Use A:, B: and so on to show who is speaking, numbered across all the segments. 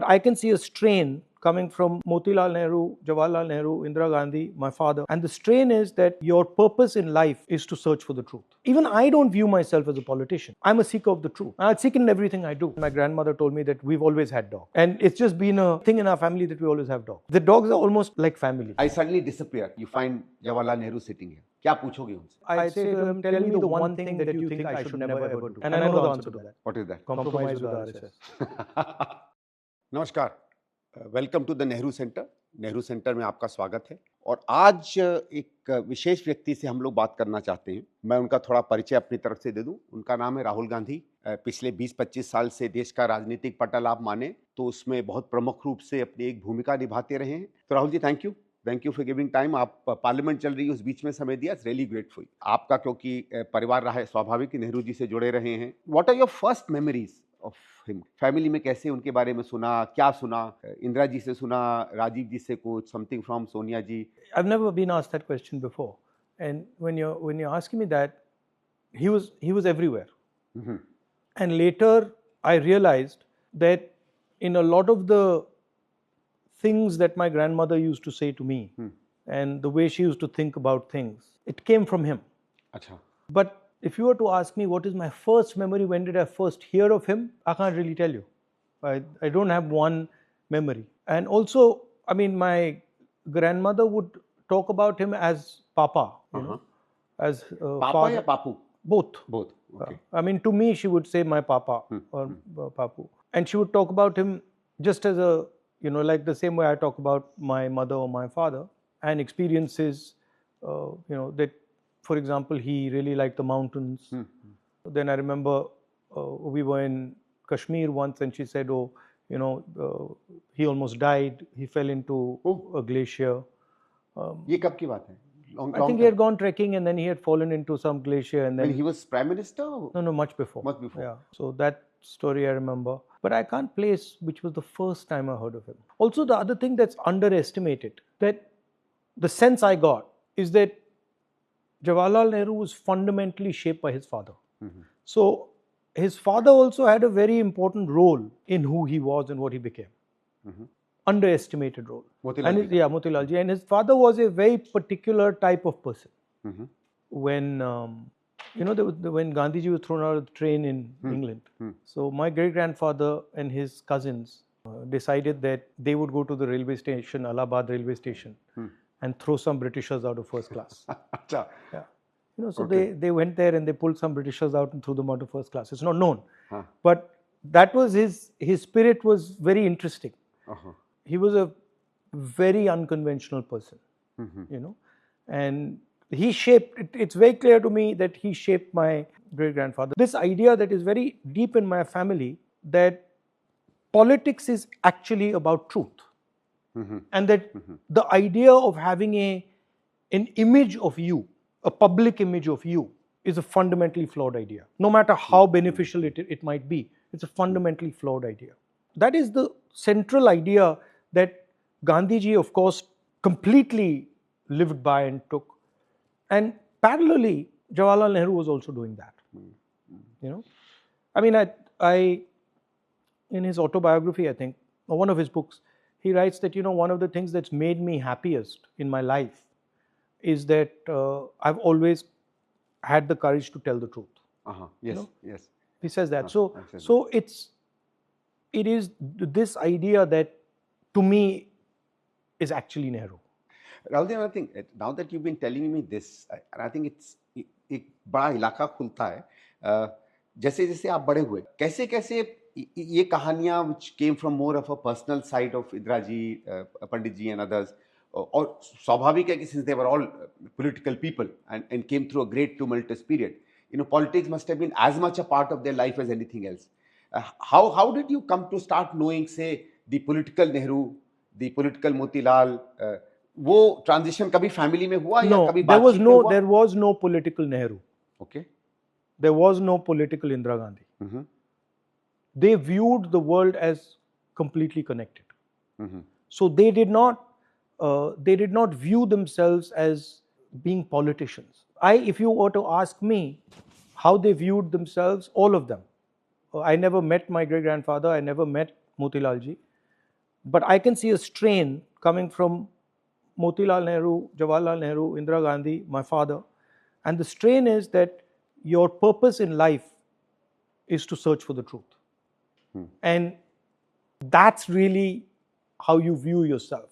A: I can see a strain coming from Motilal Nehru, Jawaharlal Nehru, Indira Gandhi, my father. And the strain is that your purpose in life is to search for the truth. Even I don't view myself as a politician. I'm a seeker of the truth. I seek in everything I do. My grandmother told me that we've always had dogs. And it's just been a thing in our family that we always have dogs. The dogs are almost like family.
B: I suddenly disappear. You find Jawaharlal Nehru sitting here. क्या पूछोगे उनसे?
A: I'd say to him, tell me the one thing that you think I should never ever do. And I know the answer to that.
B: What is that?
A: Compromise with RSS.
B: नमस्कार, welcome to the Nehru centre. Nehru centre में आपका स्वागत है। और आज एक विशेष व्यक्ति से हम लोग बात करना चाहते हैं। मैं उनका थोड़ा परिचय अपनी तरफ से दे दूं। उनका नाम है राहुल गांधी। पिछले 20-25 साल से देश का राजनीतिक पटल आप माने तो उसमें बहुत प्रमुख रूप से अपनी एक भूमिका निभाते रहे हैं। तो Rahul ji, thank you for giving time. आप पार्लियामेंट चल रही है, उस बीच में समय दिया, इट्स रियली ग्रेटफुल। आपका क्योंकि परिवार रहा है, स्वाभाविक नेहरू जी से जुड़े रहे हैं। What are your first memories of him? Family में कैसे उनके बारे में सुना, क्या सुना? इंदिरा जी से सुना, राजीव जी से कुछ, something from Sonia ji?
A: I've never been asked that question before, and when you're asking me that, he was everywhere.
B: Mm-hmm.
A: And later I realized that in a lot of the things that my grandmother used to say to me, and the way she used to think about things, it came from him.
B: Achha.
A: But if you were to ask me what is my first memory, when did I first hear of him, I can't really tell you. I don't have one memory. And also, I mean, my grandmother would talk about him as Papa, you know, as
B: Papa
A: father.
B: या Papu?
A: Both.
B: Okay.
A: I mean, to me, she would say my Papa or Papu. And she would talk about him just as a, you know, like the same way I talk about my mother or my father, and experiences, you know, that, for example, he really liked the mountains. Then I remember we were in Kashmir once, and she said, oh, you know, he almost died. He fell into a glacier.
B: ये कब की बात है?
A: I think he had gone trekking and then he had fallen into some glacier, and then
B: When he was prime minister?
A: no, much before.
B: Much before.
A: Yeah. So that story I remember, but I can't place which was the first time I heard of him. Also, the other thing that's underestimated, that the sense I got is that Jawaharlal Nehru was fundamentally shaped by his father. So his father also had a very important role in who he was and what he became. Underestimated role.
B: Motilal Ji.
A: Motilal Ji. And his father was a very particular type of person. When you know, when Gandhiji was thrown out of the train in England, so my great-grandfather and his cousins decided that they would go to the railway station, Allahabad railway station, and throw some Britishers out of first class.
B: अच्छा.
A: Yeah. You know, so they went there and they pulled some Britishers out and threw them out of first class. It's not known. But that was his spirit was very interesting. He was a very unconventional person, you know, and he shaped, it's very clear to me that he shaped my great-grandfather. This idea that is very deep in my family, that politics is actually about truth. And that the idea of having an image of you, a public image of you, is a fundamentally flawed idea. No matter how beneficial it might be, it's a fundamentally flawed idea. That is the central idea that Gandhiji, of course, completely lived by and took. And parallelly, Jawaharlal Nehru was also doing that. You know, I mean, I in his autobiography, I think, or one of his books, he writes that, you know, one of the things that's made me happiest in my life is that I've always had the courage to tell the truth.
B: Yes,
A: You know?
B: yes.
A: He says that.
B: I
A: So
B: said
A: it is this idea that, to me, is actually Nehru.
B: Rahul ji, I think now that you've been telling me this, and I think it's एक बड़ा इलाका खुलता है। जैसे जैसे आप बड़े हुए, कैसे कैसे ये कहानियां which came from more of a personal side of Indira ji, Pandit ji and others, और स्वाभाविक है कि since they were all political people and came through a great tumultuous period, you know, politics must have been as much a part of their life as anything else. How did you come to start knowing, say, the political Nehru, the political Motilal? वो transition कभी family में हुआ या कभी बातचीत में हुआ?
A: There was no political Nehru.
B: Okay.
A: There was no political Indira Gandhi. They viewed the world as completely connected. So they did not view themselves as being politicians. If you were to ask me how they viewed themselves, all of them. I never met my great-grandfather. I never met Motilal ji. But I can see a strain coming from Motilal Nehru, Jawaharlal Nehru, Indira Gandhi, my father. And the strain is that your purpose in life is to search for the truth. And that's really how you view yourself.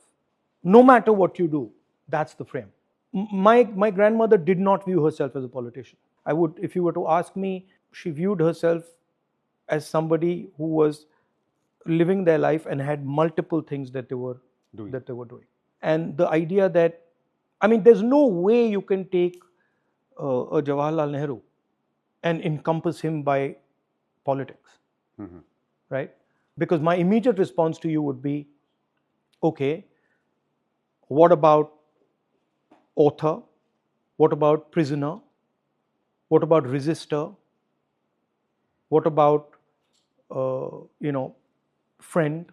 A: No matter what you do, that's the frame. My grandmother did not view herself as a politician. If you were to ask me, she viewed herself as somebody who was living their life and had multiple things that they were doing. And the idea that, I mean, there's no way you can take a Jawaharlal Nehru and encompass him by politics, right? Because my immediate response to you would be, okay, what about author? What about prisoner? What about resistor? What about, friend?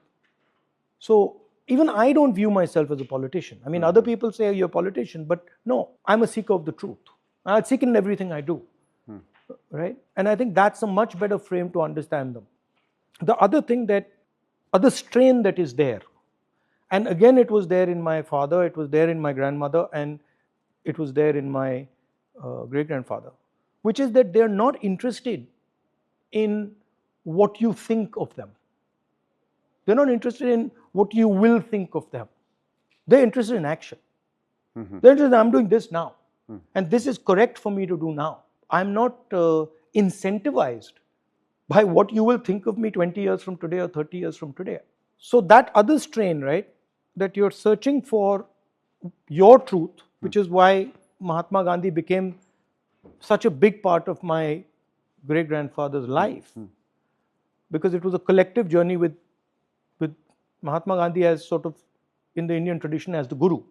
A: So even I don't view myself as a politician. I mean, other people say you're a politician, but no, I'm a seeker of the truth. I seek in everything I do, right? And I think that's a much better frame to understand them. The other strain that is there, and again, it was there in my father, it was there in my grandmother, and it was there in my great-grandfather, which is that they're not interested in what you think of them. They're not interested in what you will think of them. They're interested in action. They're interested in, I'm doing this now. And this is correct for me to do now. I'm not incentivized by what you will think of me 20 years from today or 30 years from today. So that other strain, right, that you're searching for your truth, which is why Mahatma Gandhi became such a big part of my great-grandfather's life, because it was a collective journey with Mahatma Gandhi as sort of, in the Indian tradition, as the guru,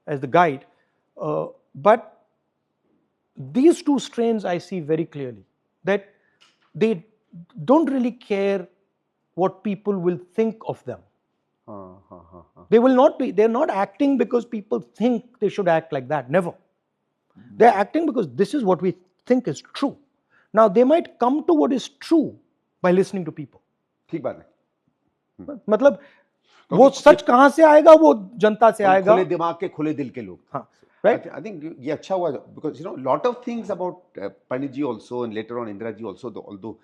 A: as the guide. But these two strains I see very clearly, that they don't really care what people will think of them. They will not be, they're not acting because people think they should act like that, never. They're acting because this is what we think is true. Now, they might come to what is true by listening to people.
B: ठीक बात है.
A: मतलब वो सच कहाँ से आएगा, वो जनता से आएगा.
B: खुले दिमाग के खुले दिल के लोग.
A: हाँ, right?
B: I think ये अच्छा हुआ, because lot of things about Pandit ji also, and later on Indira ji also, although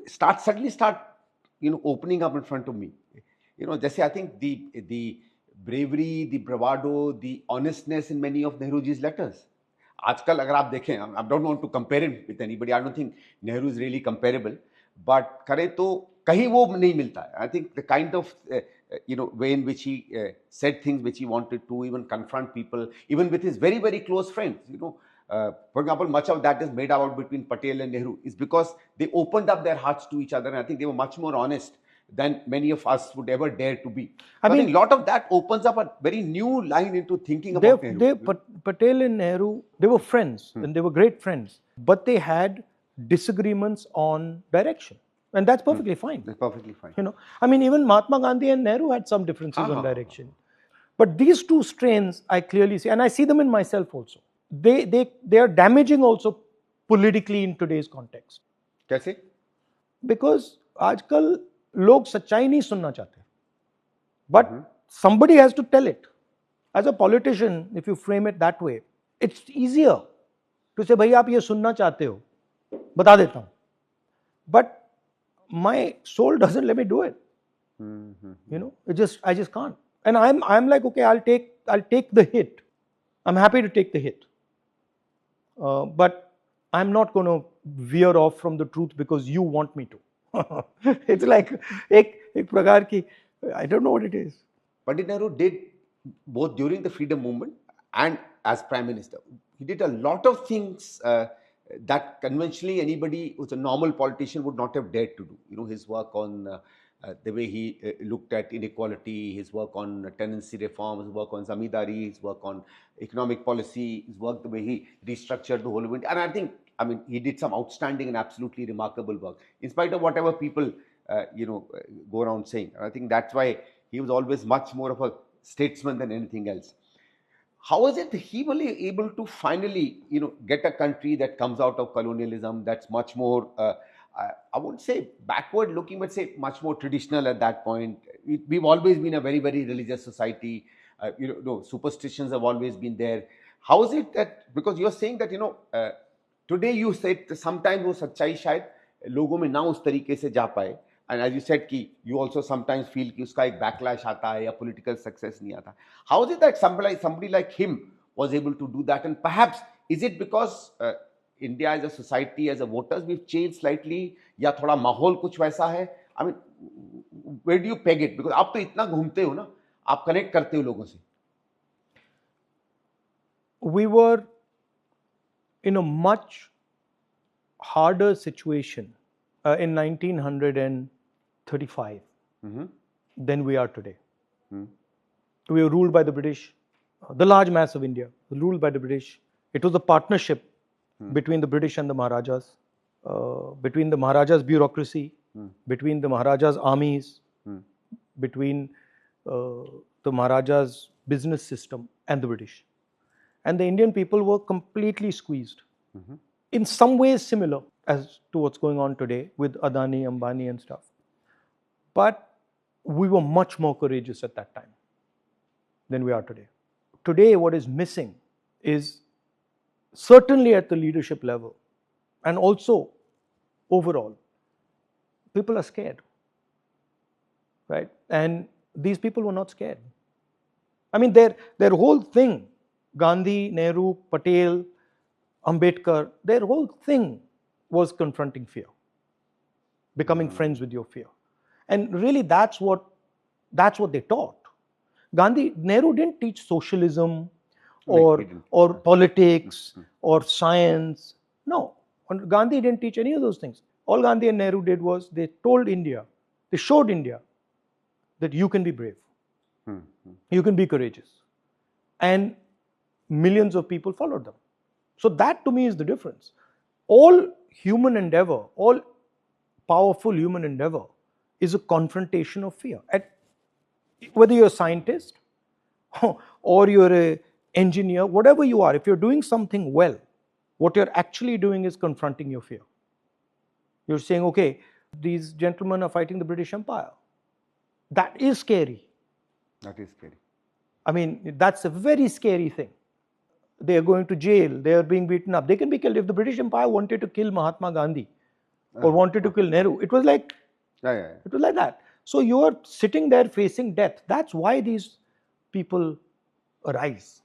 B: suddenly start opening up in front of me. जैसे I think the bravery, the bravado, the honestness in many of Nehruji's letters. आजकल अगर आप देखें, I don't want to compare him with anybody. I don't think Nehru is really comparable. But करें तो कहीं वो नहीं मिलता है. I think the kind of way in which he said things which he wanted to, even confront people, even with his very, very close friends. For example, much of that is made out between Patel and Nehru is because they opened up their hearts to each other, and I think they were much more honest than many of us would ever dare to be. I think a lot of that opens up a very new line into thinking about Nehru.
A: Patel and Nehru, they were friends, and they were great friends, but they had disagreements on direction. And that's perfectly fine.
B: That's perfectly fine.
A: I mean, even Mahatma Gandhi and Nehru had some differences on direction. But these two strains, I clearly see, and I see them in myself also. They are damaging also politically in today's context.
B: कैसे?
A: Because आजकल लोग सच्चाई नहीं सुनना चाहते. But somebody has to tell it. As a politician, if you frame it that way, it's easier to say, भाई आप ये सुनना चाहते हो, बता देता हूँ. But my soul doesn't let me do it. I just can't. And I'm like, okay, I'll take the hit. I'm happy to take the hit. But I'm not going to veer off from the truth because you want me to. It's like ek prakar ki, I don't know what it is.
B: Pandit Nehru did both during the freedom movement and as Prime Minister. He did a lot of things that conventionally anybody who's a normal politician would not have dared to do. His work on the way he looked at inequality, his work on tenancy reform, his work on zamindari, his work on economic policy, his work the way he restructured the whole of India. And I think, he did some outstanding and absolutely remarkable work, in spite of whatever people, go around saying. And I think that's why he was always much more of a statesman than anything else. How is it he was able to finally, get a country that comes out of colonialism, that's much more, I won't say backward looking, but say much more traditional at that point. We've always been a very, very religious society. No, superstitions have always been there. How is it that, because you're saying that, today you said sometimes वो सच्चाई शायद लोगों में ना उस तरीके से जा पाए, and as you said कि you also sometimes feel कि उसका एक backlash आता है या political success नहीं आता. How is it that somebody like him was able to do that, and perhaps is it because India as a society, as a voters, we've changed slightly, या थोड़ा माहौल कुछ वैसा है? I mean, where do you peg it? Because आप तो इतना घूमते हो ना, आप connect करते हो लोगों से.
A: We were in a much harder situation in 1935 than we are today. We were ruled by the British, the large mass of India, ruled by the British. It was a partnership between the British and the Maharajas, between the Maharajas' bureaucracy, between the Maharajas' armies, between the Maharajas' business system and the British. And the Indian people were completely squeezed. In some ways similar as to what's going on today with Adani, Ambani and stuff. But we were much more courageous at that time than we are today. Today, what is missing is certainly at the leadership level and also overall, people are scared, right? And these people were not scared. I mean, their whole thing, Gandhi, Nehru, Patel, Ambedkar, their whole thing was confronting fear, becoming friends with your fear. And really that's what they taught. Nehru didn't teach socialism or politics or science. No, Gandhi didn't teach any of those things. All Gandhi and Nehru did was they showed India that you can be brave, you can be courageous. And millions of people followed them. So that to me is the difference. All human endeavor, all powerful human endeavor is a confrontation of fear. Whether you're a scientist or you're an engineer, whatever you are, if you're doing something well, what you're actually doing is confronting your fear. You're saying, okay, these gentlemen are fighting the British Empire. That is scary.
B: That is scary.
A: I mean, that's a very scary thing. They are going to jail, they are being beaten up. They can be killed. If the British Empire wanted to kill Mahatma Gandhi or wanted to kill Nehru, it was like it was like that. So you're sitting there facing death. That's why these people arise.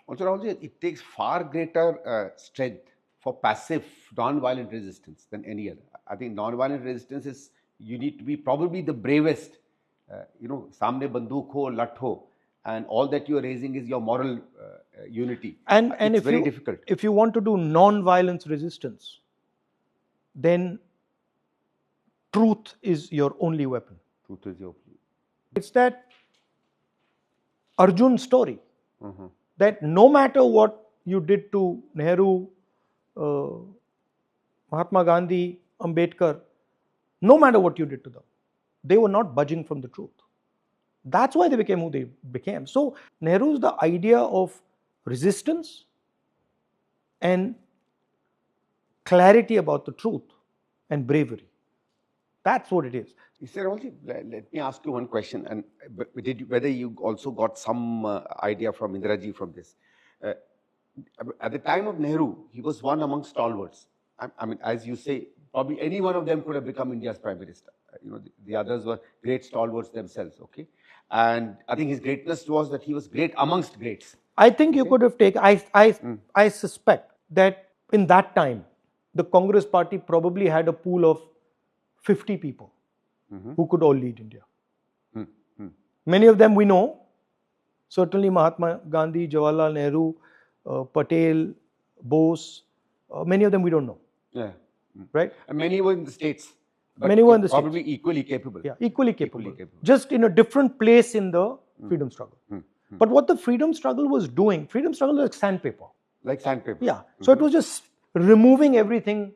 B: Also, Rahulji, it takes far greater strength for passive, non-violent resistance than any other. I think non-violent resistance is, you need to be probably the bravest. Samne banduk ho, lat ho, and all that you are raising is your moral unity.
A: And
B: it's very difficult.
A: If you want to do non-violence resistance, then truth is your only weapon.
B: Truth is your only.
A: It's that Arjun story, that no matter what you did to Nehru, Mahatma Gandhi, Ambedkar, no matter what you did to them, they were not budging from the truth. That's why they became who they became. So Nehru's the idea of resistance and clarity about the truth and bravery. That's what it is.
B: Rahulji, let me ask you one question, and whether you also got some idea from Indira ji from this. At the time of Nehru, he was one among stalwarts. I mean, as you say, probably any one of them could have become India's Prime Minister. The others were great stalwarts themselves, okay? And I think his greatness was that he was great amongst greats.
A: I think you could have taken, I suspect that in that time, the Congress party probably had a pool of 50 people who could all lead India. Many of them we know, certainly Mahatma Gandhi, Jawaharlal Nehru, Patel, Bose, many of them we don't know.
B: Yeah.
A: Right?
B: And many were in the States.
A: Many were in the
B: probably
A: States.
B: Equally capable.
A: Yeah, equally capable. Just in a different place in the freedom struggle. But what the freedom struggle was doing, freedom struggle was like sandpaper.
B: Like sandpaper.
A: Yeah. So it was just removing everything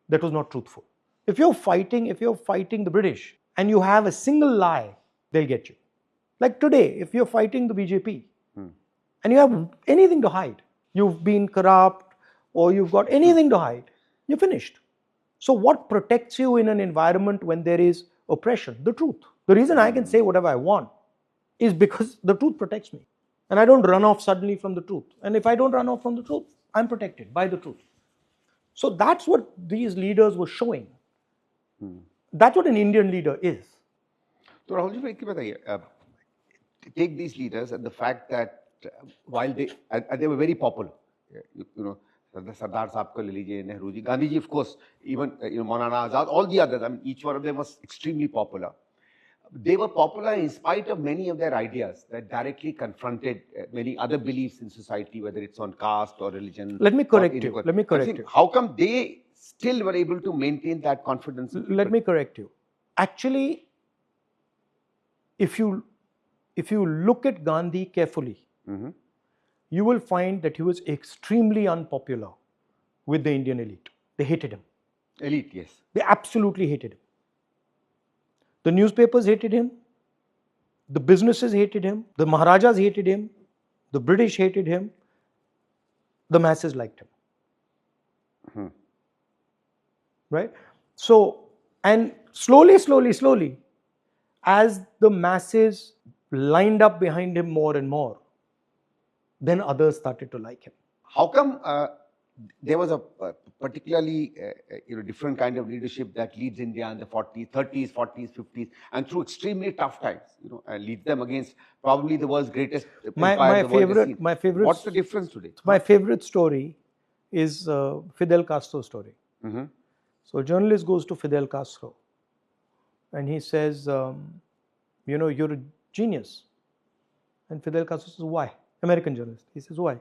A: that was not truthful. If you're fighting the British and you have a single lie, they'll get you. Like today, if you're fighting the BJP and you have anything to hide, you've been corrupt or you've got anything to hide, you're finished. So what protects you in an environment when there is oppression? The truth. The reason I can say whatever I want is because the truth protects me. And I don't run off suddenly from the truth. And if I don't run off from the truth, I'm protected by the truth. So that's what these leaders were showing. That's what an Indian leader is.
B: तो राहुल जी भाई क्या बताइए, take these leaders and the fact that while they were very popular, you know, Sardar Sahab ko le lijiye, Nehru ji, Gandhi ji, of course, even Maulana Azad, all the others, I mean, each one of them was extremely popular. They were popular in spite of many of their ideas that directly confronted many other beliefs in society, whether it's on caste or religion.
A: Let me correct you. Let me correct you.
B: How come they still were able to maintain that confidence?
A: Let me correct you. Actually, if you look at Gandhi carefully, you will find that he was extremely unpopular with the Indian elite. They hated him.
B: Elite, yes.
A: They absolutely hated him. The newspapers hated him. The businesses hated him. The Maharajas hated him. The British hated him. The masses liked him. Right? So, and slowly, as the masses lined up behind him more and more, then others started to like him.
B: How come there was a particularly different kind of leadership that leads India in the 30s, 40s, 50s, and through extremely tough times, and leads them against probably the world's greatest empire the world has seen.
A: My favorite.
B: What's the difference today?
A: My favorite story is Fidel Castro's story. So a journalist goes to Fidel Castro, and he says, you're a genius. And Fidel Castro says, why? American journalist. He says, why?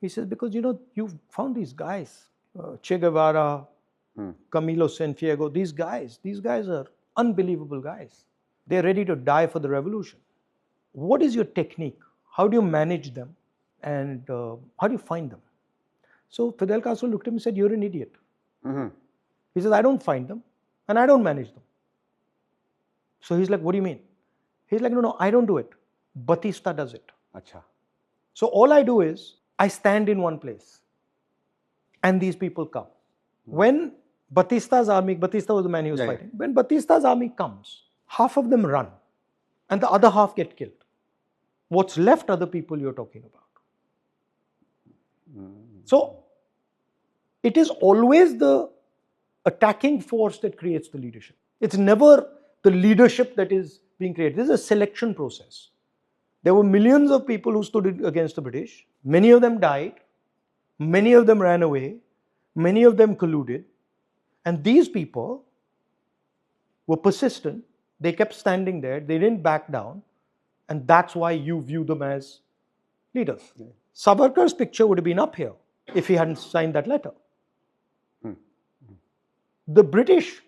A: He says, because you've found these guys, Che Guevara, Camilo Cienfuegos, these guys are unbelievable guys. They're ready to die for the revolution. What is your technique? How do you manage them? And how do you find them? So Fidel Castro looked at him and said, you're an idiot. He says, I don't find them and I don't manage them. So he's like, what do you mean? He's like, no, I don't do it. Batista does it.
B: Achha.
A: So all I do is, I stand in one place and these people come. When Batista's army, Batista was the man he was fighting. When Batista's army comes, half of them run and the other half get killed. What's left are the people you're talking about. So it is always the attacking force that creates the leadership. It's never the leadership that is being created. This is a selection process. There were millions of people who stood against the British. Many of them died. Many of them ran away. Many of them colluded. And these people were persistent. They kept standing there. They didn't back down. And that's why you view them as leaders. Savarkar's picture would have been up here if he hadn't signed that letter. The British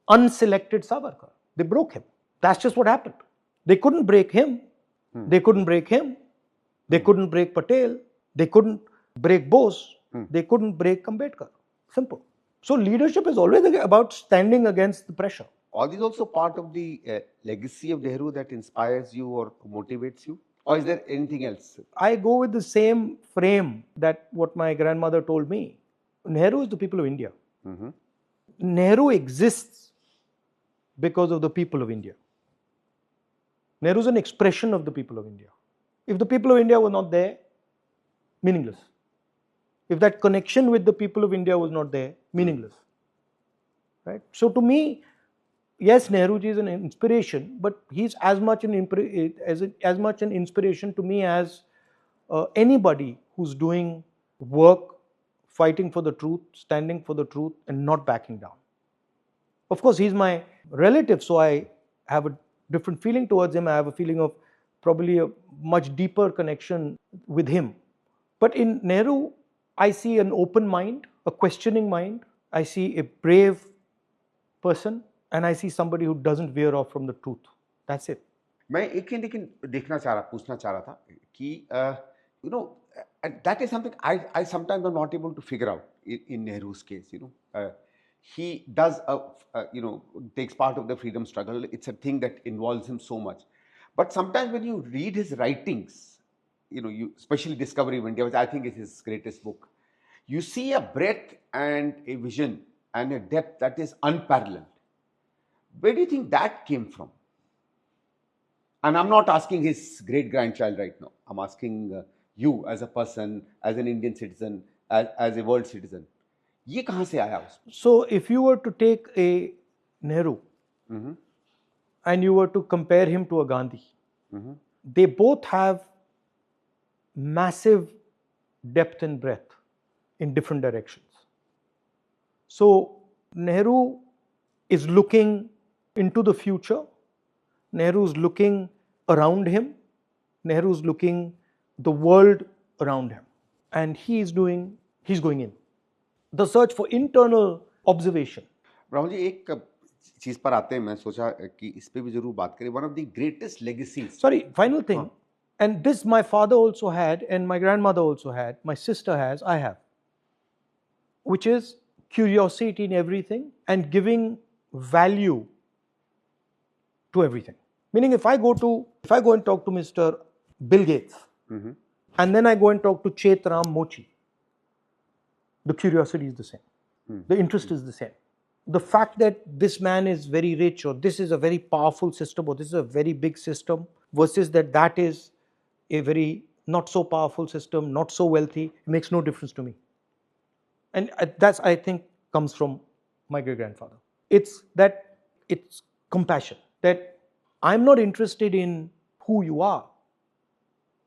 A: unselected Savarkar. They broke him. That's just what happened. They couldn't break him. They couldn't break him. They couldn't break Patel. They couldn't break Bose. They couldn't break Ambedkar. Simple. So leadership is always about standing against the pressure.
B: Are these also part of the legacy of Nehru that inspires you or motivates you? Or is there anything else?
A: I go with the same frame that what my grandmother told me. Nehru is the people of India. Nehru exists because of the people of India. Nehru is an expression of the people of India. If the people of India were not there, meaningless. If that connection with the people of India was not there, meaningless. Right? So to me, yes, Nehruji is an inspiration, but he's as much an inspiration to me as anybody who's doing work, fighting for the truth, standing for the truth, and not backing down. Of course, he's my relative, so I have a different feeling towards him. I have a feeling of probably a much deeper connection with him. But in Nehru, I see an open mind, a questioning mind. I see a brave person, and I see somebody who doesn't veer off from the truth. That's it.
B: मैं एक लेकिन पूछना चाह रहा था कि that is something I sometimes am not able to figure out in Nehru's case. He does takes part of the freedom struggle. It's a thing that involves him so much. But sometimes when you read his writings, you especially Discovery of India, which I think is his greatest book, you see a breadth and a vision and a depth that is unparalleled. Where do you think that came from? And I'm not asking his great grandchild right now. I'm asking you as a person, as an Indian citizen, as a world citizen. ये कहाँ से आया उसमें?
A: So if you were to take a Nehru and you were to compare him to a Gandhi, they both have massive depth and breadth in different directions. So Nehru is looking into the future. Nehru is looking around him. Nehru is looking the world around him, and he's going in. The search for internal observation.
B: Rahul ji, एक चीज पर आते हैं, मैं सोचा कि इस पे भी जरूर बात करें. One of the greatest legacies.
A: Sorry, final thing. And this my father also had, and my grandmother also had, my sister has, I have, which is curiosity in everything and giving value to everything. Meaning, if I go and talk to Mr. Bill Gates, and then I go and talk to Chetram Mochi, the curiosity is the same. The interest is the same. The fact that this man is very rich, or this is a very powerful system, or this is a very big system, versus that is a very not so powerful system, not so wealthy, makes no difference to me. And that's, I think, comes from my great-grandfather. It's compassion, that I'm not interested in who you are.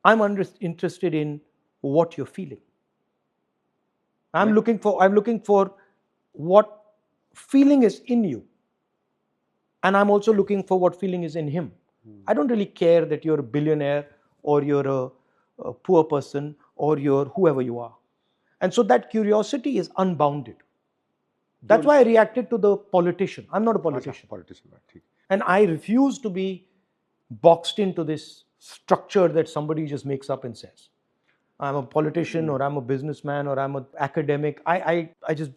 A: I'm interested in what you're feeling. I'm looking for what feeling is in you. And I'm also looking for what feeling is in him. I don't really care that you're a billionaire or you're a poor person or you're whoever you are. And so that curiosity is unbounded. That's why I reacted to the politician. I'm not a politician. And I refuse to be boxed into this structure that somebody just makes up and says. I'm a politician, or I'm a businessman, or I'm an academic. I just,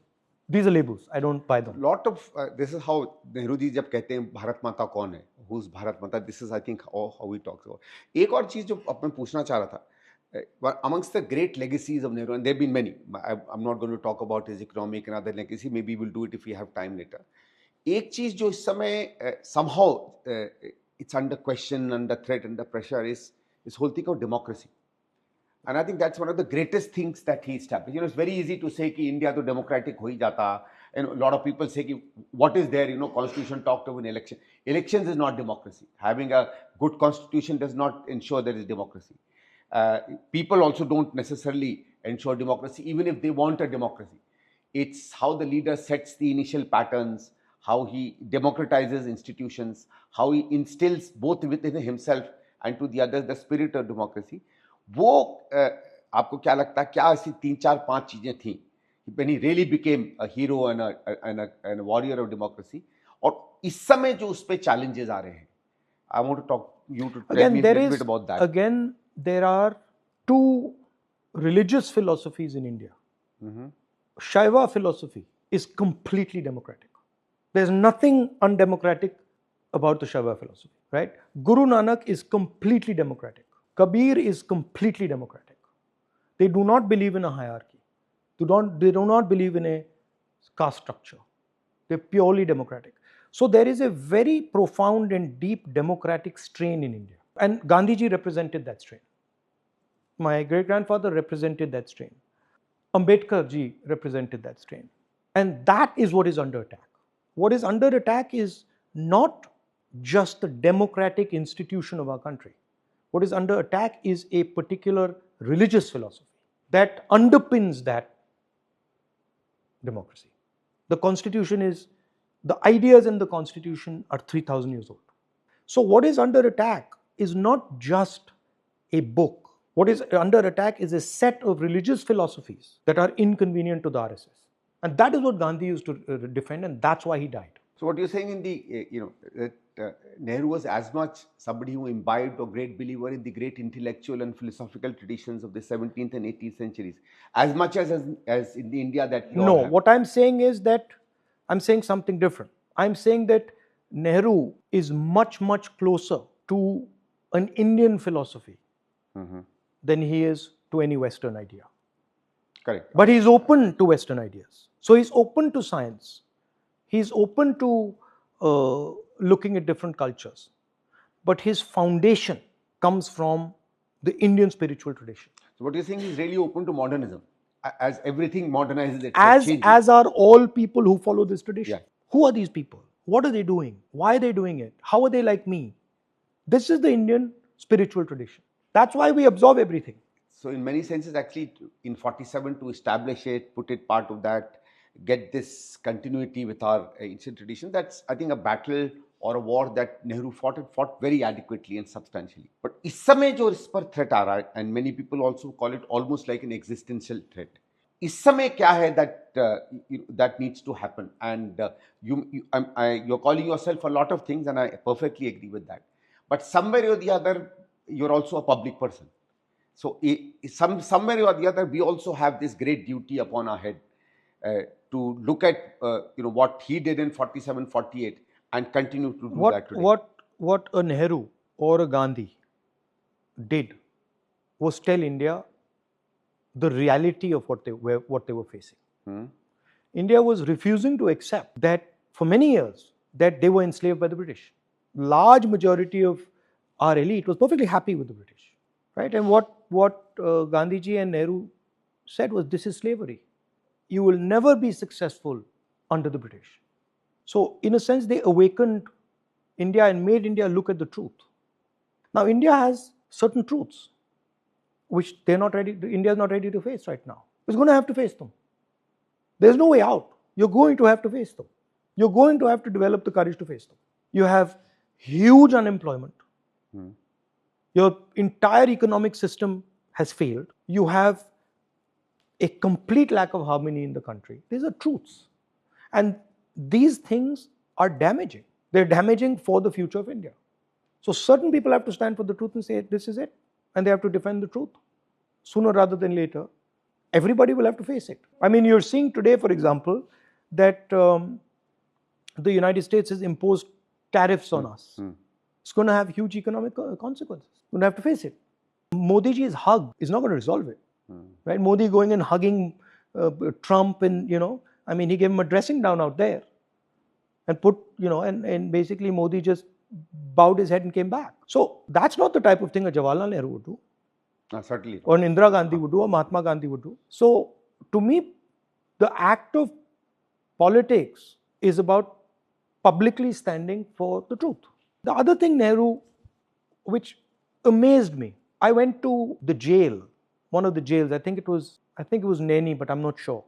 A: these are labels. I don't buy them.
B: Lot of this is how Nehru ji जब कहते हैं भारत माता कौन है, who's Bharat माता, this is I think how he talks about. एक और चीज जो अब मैं पूछना चाह रहा था, amongst the great legacies of Nehru, and there have been many. I'm not going to talk about his economic and other legacy. Maybe we'll do it if we have time later. एक चीज जो इस समय somehow it's under question, under threat, under pressure is this whole thing of democracy. And I think that's one of the greatest things that he established. It's very easy to say कि India तो democratic हो ही जाता. And a lot of people say कि what is there, constitution talked of an election. Elections is not democracy. Having a good constitution does not ensure there is democracy. People also don't necessarily ensure democracy, even if they want a democracy. It's how the leader sets the initial patterns, how he democratizes institutions, how he instills both within himself and to the others the spirit of democracy. वो आपको क्या लगता है, क्या ऐसी 3-4-5 चीजें थी when he really became a hero and a warrior of democracy, और इस समय जो उस पे challenges आ रहे हैं, I want to talk you to tell me a little bit about that.
A: Again, there are two religious philosophies in India. Shaiva philosophy is completely democratic. There's nothing undemocratic about the Shaiva philosophy, right? Guru Nanak is completely democratic. Kabir is completely democratic. They do not believe in a hierarchy. They do not believe in a caste structure. They're purely democratic. So there is a very profound and deep democratic strain in India. And Gandhiji represented that strain. My great-grandfather represented that strain. Ambedkar ji represented that strain. And that is what is under attack. What is under attack is not just the democratic institution of our country. What is under attack is a particular religious philosophy that underpins that democracy. The constitution is, the ideas in the constitution are 3,000 years old. So what is under attack is not just a book. What is under attack is a set of religious philosophies that are inconvenient to the RSS. And that is what Gandhi used to defend, and that's why he died.
B: So what you're saying in the, that Nehru was as much somebody who imbibed or great believer in the great intellectual and philosophical traditions of the 17th and 18th centuries, as much as in the India that you
A: No,
B: have.
A: what I'm saying is that, I'm saying something different. I'm saying that Nehru is much, much closer to an Indian philosophy than he is to any Western idea.
B: Correct.
A: But he's open to Western ideas. So he's open to science. He's open to looking at different cultures. But his foundation comes from the Indian spiritual tradition.
B: So what you're saying is really open to modernism, as everything modernizes itself,
A: As are all people who follow this tradition.
B: Yeah.
A: Who are these people? What are they doing? Why are they doing it? How are they like me? This is the Indian spiritual tradition. That's why we absorb everything.
B: So in many senses, actually, in 47 to establish it, put it part of that, get this continuity with our ancient tradition, that's, I think, a battle or a war that Nehru fought and fought very adequately and substantially. But इस समय जो इस पर threat आ रहा है, and many people also call it almost like an existential threat. इस समय क्या है that needs to happen, and you're calling yourself a lot of things, and I perfectly agree with that. But somewhere or the other, you're also a public person. So somewhere or the other, we also have this great duty upon our head to look at what he did in 47, 48 and continue to do that today.
A: What a Nehru or a Gandhi did was tell India the reality of what they were facing. India was refusing to accept that for many years that they were enslaved by the British. Large majority of our elite was perfectly happy with the British, right? And what Gandhiji and Nehru said was, this is slavery. You will never be successful under the British. So in a sense, they awakened India and made India look at the truth. Now India has certain truths which India is not ready to face right now. It's going to have to face them. There's no way out. You're going to have to face them. You're going to have to develop the courage to face them. You have huge unemployment. Your entire economic system has failed. You have a complete lack of harmony in the country. These are truths. And these things are damaging. They're damaging for the future of India. So certain people have to stand for the truth and say, this is it. And they have to defend the truth. Sooner rather than later, everybody will have to face it. I mean, you're seeing today, for example, that the United States has imposed tariffs on us. It's going to have huge economic consequences. We're going to have to face it. Modi ji's hug is not going to resolve it. Right? Modi going and hugging Trump, and I mean, he gave him a dressing down out there, and put and basically Modi just bowed his head and came back. So that's not the type of thing a Jawaharlal Nehru would do.
B: Certainly.
A: Or an Indira Gandhi would do, or Mahatma Gandhi would do. So to me, the act of politics is about publicly standing for the truth. The other thing, Nehru, which amazed me, I went to the jail, one of the jails. I think it was Naini, but I'm not sure.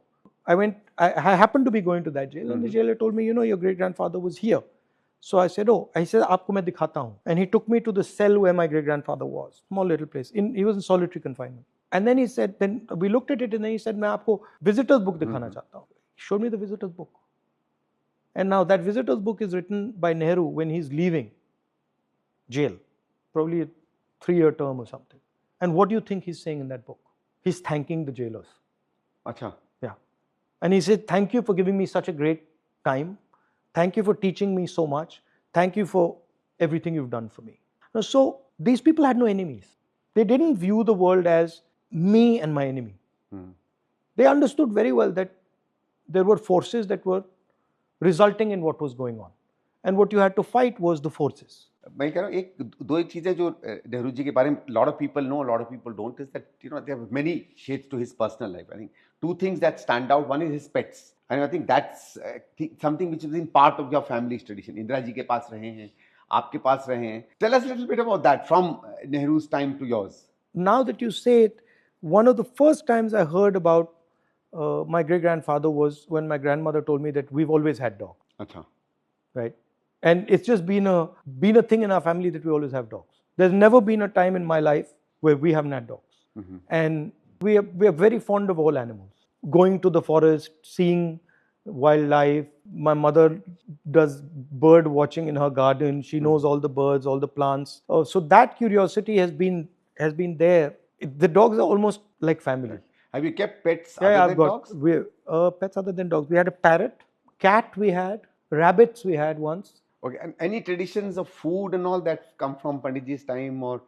A: I happened to be going to that jail, and the jailer told me, your great grandfather was here. So I said, aapko main dikhata hu. And he took me to the cell where my great grandfather was, small little place. He was in solitary confinement. And then he said, then we looked at it, and then he said, main aapko visitor's book dikhana chahta hu. He showed me the visitor's book. And now that visitor's book is written by Nehru when he's leaving jail, probably a 3-year term or something. And what do you think he's saying in that book? He's thanking the jailers.
B: Acha.
A: Yeah. And he said, thank you for giving me such a great time. Thank you for teaching me so much. Thank you for everything you've done for me. So these people had no enemies. They didn't view the world as me and my enemy. They understood very well that there were forces that were resulting in what was going on. And what you had to fight was the forces.
B: मैं कह रहा हूँ दो चीजें जो नेहरू जी के बारे में lot of people know, a lot of people don't, is that there are many shades to his personal life. I think 2 things that stand out. One is his pets, and I think that's something which is in part of your family's tradition. Indira ji के पास रहे हैं, आपके पास रहे हैं. Tell us a little bit about that from Nehru's time to yours.
A: Now that you say it, one of the first times I heard about my great grandfather was when my grandmother told me that we've always had dogs.
B: Acha.
A: Right. And it's just been a thing in our family that we always have dogs. There's never been a time in my life where we haven't had dogs. And we are very fond of all animals. Going to the forest, seeing wildlife. My mother does bird watching in her garden. She knows all the birds, all the plants. So that curiosity has been there. The dogs are almost like family.
B: Have you kept pets other than dogs?
A: Pets other than dogs. We had a parrot, cat we had, rabbits we had once.
B: Okay, and any traditions of food and all that come from Panditji's time, or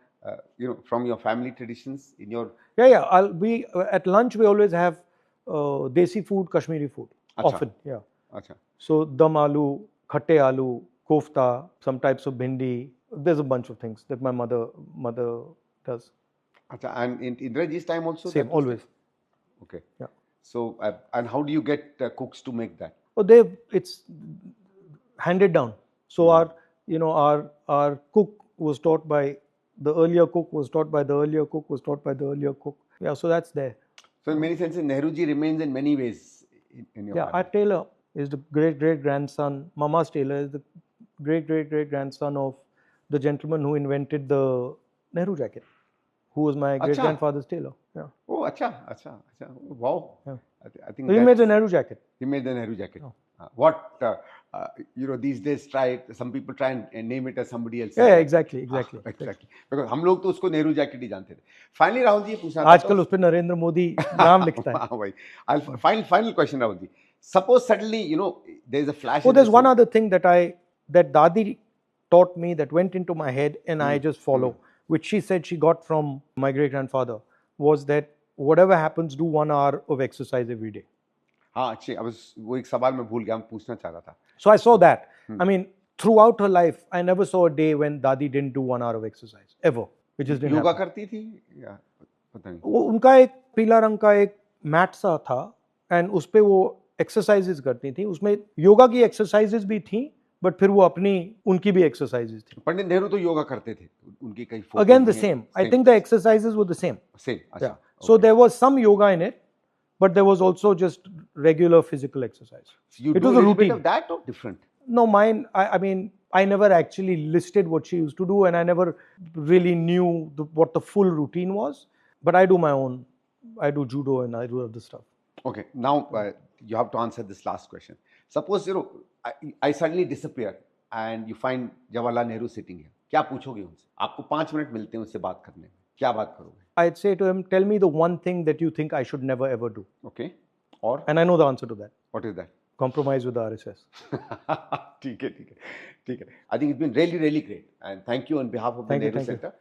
B: from your family traditions in your?
A: Yeah. We at lunch we always have desi food, Kashmiri food.
B: Acha.
A: Often, yeah.
B: अच्छा.
A: So dum aloo, khatte aloo, kofta, some types of bhindi. There's a bunch of things that my mother does.
B: अच्छा. And in Indraji's time also.
A: Same,
B: that was
A: always.
B: there? Okay.
A: Yeah.
B: So and how do you get cooks to make that?
A: Oh, it's handed down. So our cook was taught by the earlier cook, was taught by the earlier cook, was taught by the earlier cook. Yeah, so that's there.
B: So in many senses, Nehruji remains in many ways in your
A: Yeah,
B: family.
A: our tailor is the great grandson. Mama's tailor is the great grandson of the gentleman who invented the Nehru jacket, who was my great grandfather's tailor. Yeah.
B: Oh, acha. Wow.
A: Yeah.
B: I think
A: So he made the Nehru jacket.
B: He made the Nehru jacket.
A: Oh.
B: What these days some people try and name it as somebody else.
A: Yeah, exactly.
B: Because हम लोग तो उसको Nehru jacket ही जानते थे. Finally, Rahul ji पूछना था.
A: आजकल उस पे नरेंद्र मोदी नाम लिखता है.
B: हाँ भाई. Final question, Rahul ji. Suppose suddenly there is a flash.
A: Oh, there's one other thing that Dadi taught me that went into my head and I just follow, which she said she got from my great grandfather, was that whatever happens, do 1 hour of exercise every day.
B: हाँ अच्छी. अब वो एक सवाल मैं भूल गया, मैं पूछना चाह रहा था.
A: So I saw that. I mean, throughout her life, I never saw a day when Dadi didn't do 1 hour of exercise ever. It just didn't
B: yoga
A: happen.
B: करती थी या पता नहीं.
A: वो उनका एक पीला रंग का एक मैट सा था एंड उस पे वो एक्सरसाइजेज करती थी. उसमें योगा की एक्सरसाइजेज भी थी, बट फिर वो अपनी उनकी भी एक्सरसाइजेज थी.
B: पंडित नेहरू तो योगा करते थे. उनकी कई
A: again the same. I think the exercises were the same.
B: अच्छा.
A: So there was some yoga in it, but there was also just regular physical exercise.
B: So you
A: it
B: do
A: was a
B: little
A: routine.
B: bit of that or different?
A: No, mine. I mean, I never actually listed what she used to do, and I never really knew what the full routine was. But I do my own. I do judo and I do other stuff.
B: Okay. Now you have to answer this last question. Suppose I suddenly disappear and you find Jawaharlal Nehru sitting here. क्या पूछोगे उनसे? आपको 5 minute मिलते हैं उससे बात करने में. क्या बात करोगे?
A: I'd say to him, tell me the one thing that you think I should never ever do.
B: Okay. Or?
A: And I know the answer to that.
B: What is that?
A: Compromise with the RSS.
B: ठीक है. I think it's been really great. And thank you on behalf of the Nehru Center.